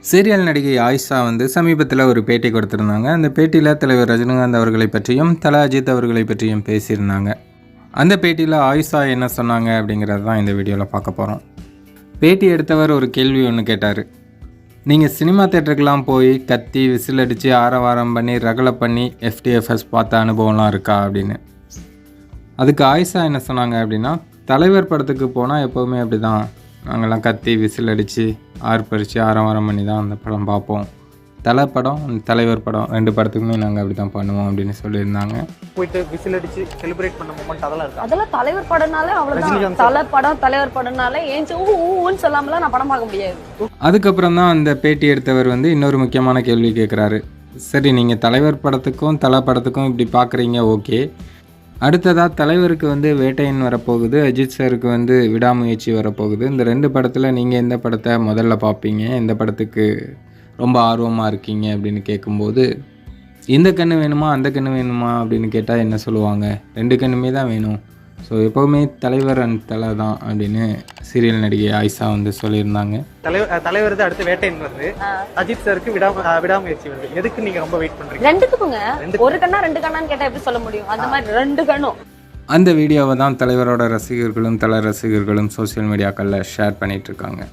Serial நடிகை ஆயிஷா வந்து சமீபத்தில் ஒரு பேட்டி கொடுத்துருந்தாங்க. அந்த பேட்டியில் தலைவர் ரஜினிகாந்த் அவர்களை பற்றியும் தல அஜித் அவர்களை பற்றியும் பேசியிருந்தாங்க. அந்த பேட்டியில் ஆயிஷா என்ன சொன்னாங்க அப்படிங்கிறது தான் இந்த வீடியோவில் பார்க்க போகிறோம். பேட்டி எடுத்தவர் ஒரு கேள்வி ஒன்று கேட்டார். நீங்கள் சினிமா தேட்டருக்கெலாம் போய் கத்தி விசில் அடித்து ஆரவாரம் பண்ணி ரகலை பண்ணி FTFS பார்த்த அனுபவம்லாம் இருக்கா அப்படின்னு. அதுக்கு ஆயிஷா என்ன சொன்னாங்க அப்படின்னா, தலைவர் படத்துக்கு போனால் எப்போவுமே அப்படி தான், நாங்கள்லாம் கத்தி விசில் அடித்து ஆர்ப்பரித்து ஆரவாரம் பண்ணி தான் அந்த படம் பார்ப்போம். தலை படம் தலைவர் படம் 2 படத்துக்குமே நாங்கள் அப்படி தான் பண்ணுவோம் அப்படின்னு சொல்லியிருந்தாங்க. போயிட்டு விசில் அடிச்சு செலிப்ரேட் பண்ண மொமெண்ட் அதெல்லாம் இருக்கு. அதெல்லாம் தலைவர் படம்னாலே அவ்வளவுதான். தலை படம் தலைவர் படம்னாலே ஏஞ்சி ஊன்னு சொல்லாமலாம் நான் படம் பார்க்க முடியாது. அதுக்கப்புறம் தான் அந்த பேட்டி எடுத்தவர் வந்து இன்னொரு முக்கியமான கேள்வி கேட்குறாரு. சரி, நீங்கள் தலைவர் படத்துக்கும் தலை படத்துக்கும் இப்படி பார்க்குறீங்க, ஓகே. அடுத்ததாக தலைவருக்கு வந்து வேட்டையன் வரப்போகுது, அஜித் சாருக்கு வந்து விடாமுயற்சி வரப்போகுது. இந்த 2 படத்தில் நீங்கள் எந்த படத்தை முதல்ல பார்ப்பீங்க, எந்த படத்துக்கு ரொம்ப ஆர்வமாக இருக்கீங்க அப்படின்னு கேட்கும்போது, இந்த கண்ணு வேணுமா அந்த கண்ணு வேணுமா அப்படின்னு கேட்டால் என்ன சொல்லுவாங்க, 2 கண்ணுமே தான் வேணும். ஸோ எப்போவுமே தலைவர் அண்ட் தலை தான் அப்படின்னு சீரியல் நடிகை ஆயிஷா வந்து சொல்லியிருந்தாங்க. தலைவர் அடுத்து வேட்டையன் வருது, அஜித் சாருக்கு விடாமுயற்சி வருது. எதுக்கு நீங்க ரொம்ப வெயிட் பண்றீங்க? 2க்குங்க. ஒரு கண்ணா 2 கண்ணான்னு கேட்டா எப்படி சொல்ல முடியும்? அந்த மாதிரி 2 கண்ணும். அந்த வீடியோவை தான் தலைவரோட ரசிகர்களும் தலை ரசிகர்களும் சோசியல் மீடியாக்களில் ஷேர் பண்ணிகிட்ருக்காங்க.